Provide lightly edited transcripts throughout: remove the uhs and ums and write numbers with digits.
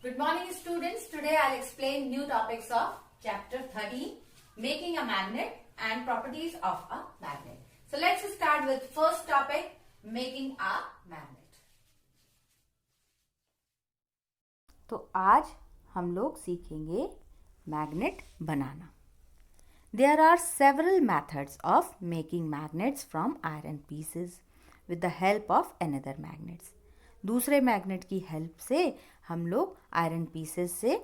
Good morning, students. Today I'll explain new topics of chapter 13, making a magnet and properties of a magnet. So let's start with first topic, making a magnet. तो आज हम लोग सीखेंगे magnet banana. There are several methods of making magnets from iron pieces with the help of another magnets. दूसरे magnet की help से हम लोग आयरन पीसेस से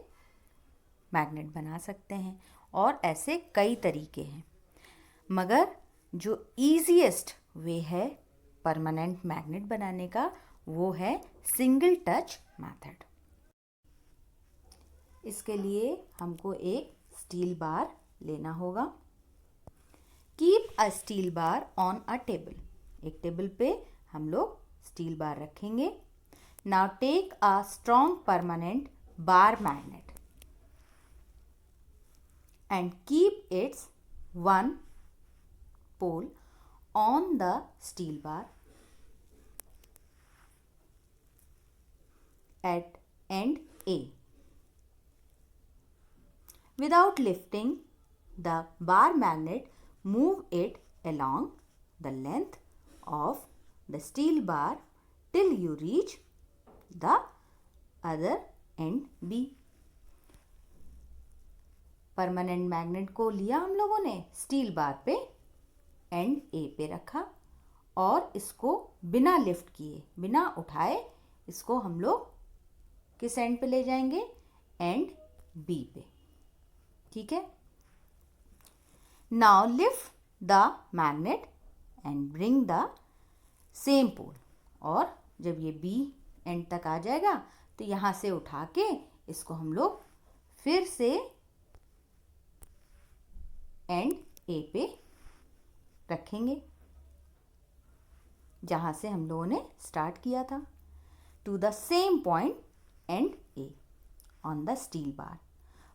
मैग्नेट बना सकते हैं और ऐसे कई तरीके हैं, मगर जो ईजीएस्ट वे है परमानेंट मैग्नेट बनाने का वो है सिंगल टच मेथड. इसके लिए हमको एक स्टील बार लेना होगा. Keep a steel bar on a table. एक टेबल पे हम लोग स्टील बार रखेंगे. Now take a strong permanent bar magnet and keep its one pole on the steel bar at end A. Without lifting the bar magnet, move it along the length of the steel bar till you reach the other end B. Permanent magnet को लिया हम लोगों ने, steel bar पे and ए पे रखा और इसको बिना लिफ्ट किए, बिना उठाए इसको हम लोग किस एंड पे ले जाएंगे? एंड बी पे. ठीक है. Now lift the magnet and bring the same pole. और जब ये बी एंड तक आ जाएगा तो यहाँ से उठा के इसको हम लोग फिर से एंड ए पे रखेंगे जहाँ से हम लोगों ने स्टार्ट किया था. To the same point end A on the steel bar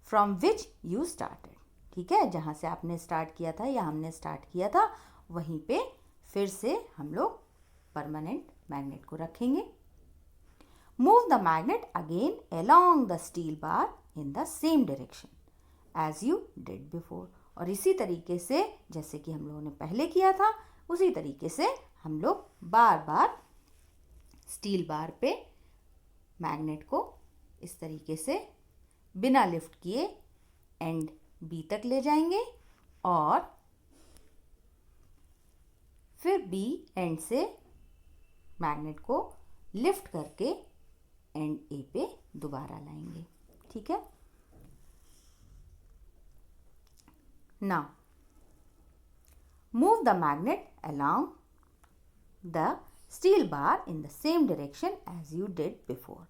from which you started. ठीक है, जहाँ से आपने स्टार्ट किया था या हमने स्टार्ट किया था वहीं पे फिर से हम लोग परमानेंट मैग्नेट को रखेंगे. Move the magnet again along the steel bar in the same direction as you did before. और इसी तरीके से जैसे कि हम लोगों ने पहले किया था उसी तरीके से हम लोग बार बार स्टील बार पे मैग्नेट को इस तरीके से बिना लिफ्ट किए एंड बी तक ले जाएंगे और फिर बी एंड से मैग्नेट को लिफ्ट करके एंड ए पे दोबारा लाएंगे. ठीक है. Now move the magnet along the steel bar in the same direction as you did before.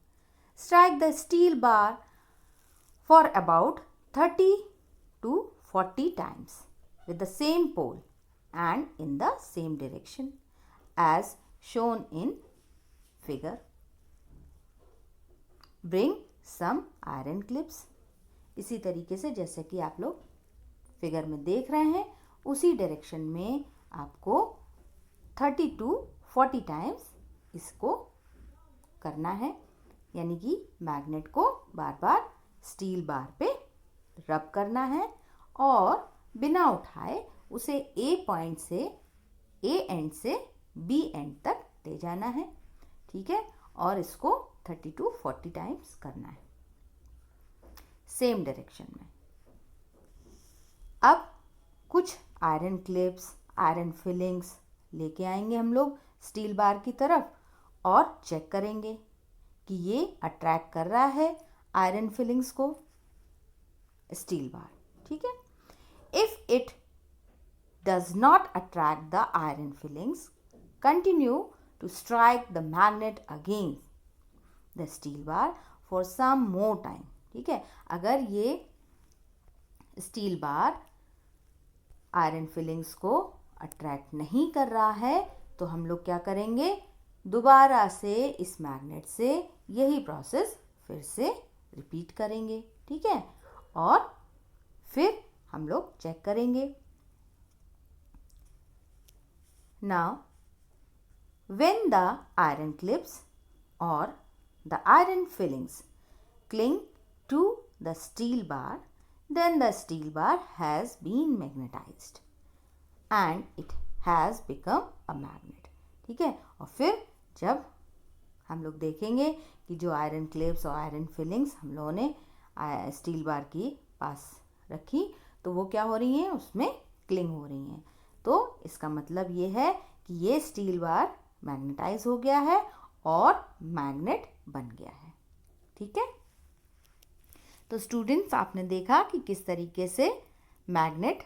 Strike the steel bar for about 30 to 40 times with the same pole and in the same direction as shown in figure. Bring some iron clips. इसी तरीके से जैसे कि आप लोग figure में देख रहे हैं उसी डायरेक्शन में आपको 30 to 40 टाइम्स इसको करना है, यानी कि मैग्नेट को बार बार स्टील बार पे रब करना है और बिना उठाए उसे ए पॉइंट से ए एंड से बी एंड तक ले जाना है. ठीक है. और इसको 30 to 40 टाइम्स करना है सेम डायरेक्शन में. अब कुछ आयरन क्लिप्स, आयरन फिलिंग्स लेके आएंगे हम लोग स्टील बार की तरफ और चेक करेंगे कि ये अट्रैक्ट कर रहा है आयरन फिलिंग्स को स्टील बार. ठीक है. If it does not attract the iron filings, continue to strike the magnet against the steel bar for some more time. ठीक है. अगर ये स्टील बार आयरन फिलिंग्स को अट्रैक्ट नहीं कर रहा है तो हम लोग क्या करेंगे? दोबारा से इस मैग्नेट से यही प्रोसेस फिर से रिपीट करेंगे. ठीक है. और फिर हम लोग चेक करेंगे. Now when the iron clips और the iron fillings cling to the steel bar, then the steel bar has been magnetized and it has become a magnet. ठीक है, और फिर जब हम लोग देखेंगे कि जो आयरन क्लिप्स और आयरन फिलिंग्स हम लोगों ने स्टील बार की पास रखी तो वो क्या हो रही हैं, उसमें क्लिंग हो रही हैं। तो इसका मतलब ये है कि ये स्टील बार मैग्नेटाइज हो गया है और मैग्नेट बन गया है। ठीक है, तो स्टूडेंट्स आपने देखा कि किस तरीके से मैग्नेट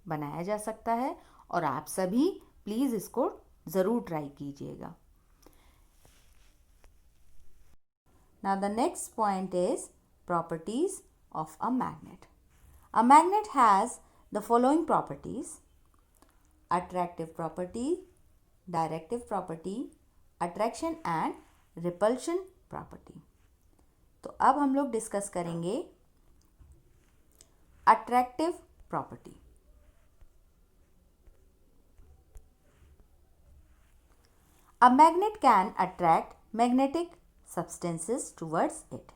बनाया जा सकता है और आप सभी प्लीज़ इसको ज़रूर ट्राई कीजिएगा। Now the next point is properties of a magnet. A magnet has the following properties: attractive property, directive property, attraction and repulsion property. तो अब हम लोग डिस्कस करेंगे attractive property. A magnet can attract magnetic substances towards it.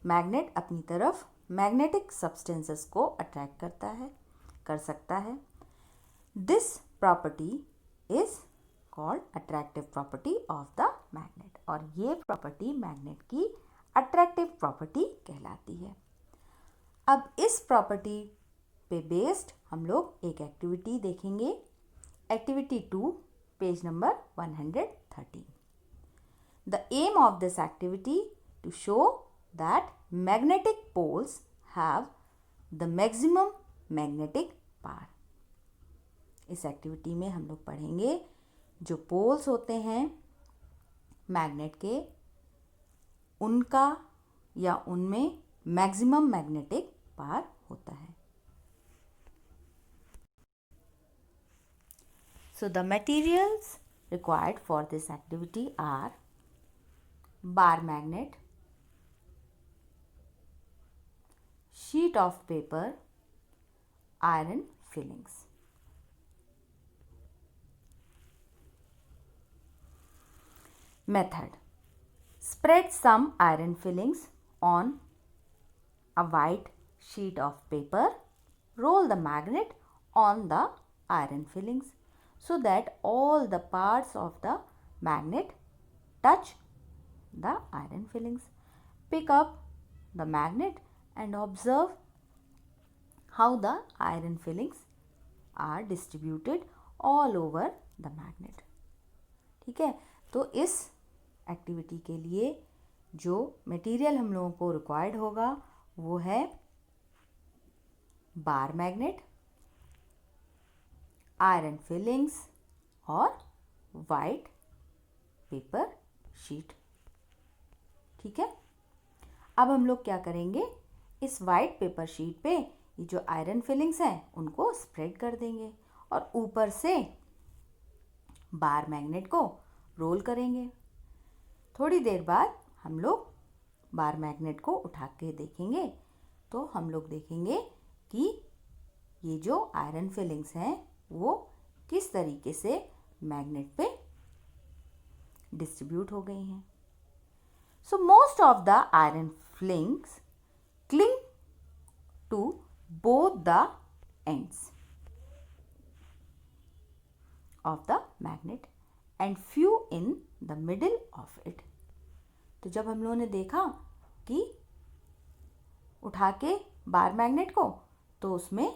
Magnet अपनी तरफ magnetic substances को attract कर सकता है। This property is called attractive property of the magnet, और ये प्रॉपर्टी मैग्नेट की अट्रैक्टिव प्रॉपर्टी कहलाती है। अब इस प्रॉपर्टी पे बेस्ड हम लोग एक एक्टिविटी देखेंगे, activity 2, page number 113. The aim of this activity to show that magnetic poles have the maximum magnetic power. इस एक्टिविटी में हम लोग पढ़ेंगे जो पोल्स होते हैं मैग्नेट के, उनका या उनमें मैक्सिमम मैग्नेटिक पावर होता है। So the materials required for this activity are bar magnet, sheet of paper, iron fillings. Method: spread some iron fillings on a white sheet of paper, roll the magnet on the iron fillings so that all the parts of the magnet touch the iron fillings. Pick up the magnet and observe how the iron fillings are distributed all over the magnet. ठीक है, तो इस activity के लिए जो material हम लोगों को रिक्वायर्ड होगा वो है बार मैग्नेट, आयरन फिलिंग्स और वाइट पेपर शीट। ठीक है, अब हम लोग क्या करेंगे, इस वाइट पेपर शीट पे ये जो आयरन फिलिंग्स हैं उनको स्प्रेड कर देंगे और ऊपर से बार मैग्नेट को रोल करेंगे। थोड़ी देर बाद हम लोग बार मैग्नेट को उठा के देखेंगे तो हम लोग देखेंगे कि ये जो आयरन फिलिंग्स हैं वो किस तरीके से मैग्नेट पे डिस्ट्रीब्यूट हो गई हैं। So most of the iron flings cling to both the ends of the magnet and few in the middle of it. तो जब हम लोगों ने देखा कि उठा के बार मैग्नेट को तो उसमें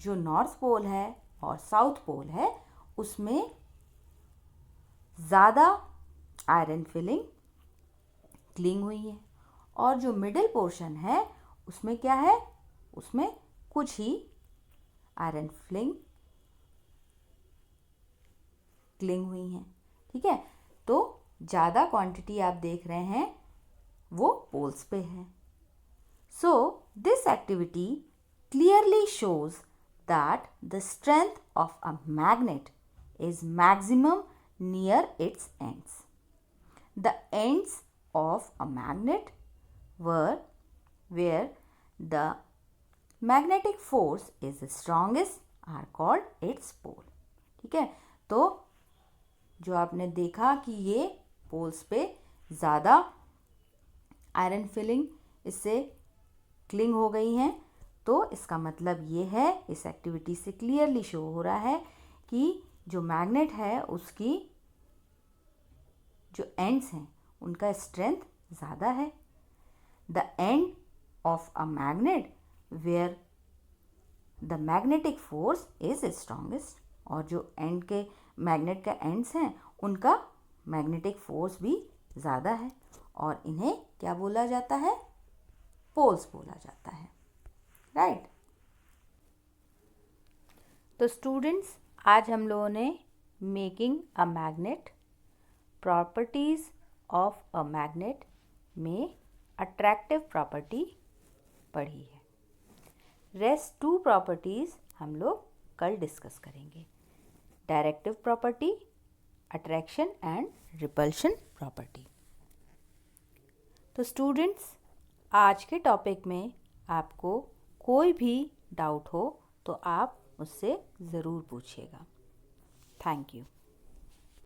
जो नॉर्थ पोल है और साउथ पोल है उसमें ज़्यादा आयरन फिलिंग क्लिंग हुई है और जो मिडिल पोर्शन है उसमें क्या है, उसमें कुछ ही आयरन फिलिंग क्लिंग हुई हैं। ठीक है, तो ज़्यादा क्वांटिटी आप देख रहे हैं वो पोल्स पे है। So this activity clearly shows that the strength of a magnet is maximum near it's ends. The ends of a magnet where the magnetic force is the strongest are called its pole. ठीक है, तो जो आपने देखा कि ये poles पे ज़्यादा आयरन फिलिंग इससे क्लिंग हो गई हैं। तो इसका मतलब ये है, इस एक्टिविटी से क्लियरली शो हो रहा है कि जो मैग्नेट है उसकी जो एंड्स हैं उनका स्ट्रेंथ ज़्यादा है। The end of a magnet where the magnetic force is strongest, और जो एंड के मैग्नेट का एंड्स हैं उनका मैग्नेटिक फोर्स भी ज़्यादा है, और इन्हें क्या बोला जाता है? पोल्स बोला जाता है, राइट। तो स्टूडेंट्स, आज हम लोगों ने making a magnet, properties of a magnet में अट्रैक्टिव प्रॉपर्टी पढ़ी है। रेस्ट 2 प्रॉपर्टीज हम लोग कल डिस्कस करेंगे, directive property, attraction and repulsion property. तो स्टूडेंट्स, आज के टॉपिक में आपको कोई भी डाउट हो तो आप मुझसे ज़रूर पूछिएगा। Thank you.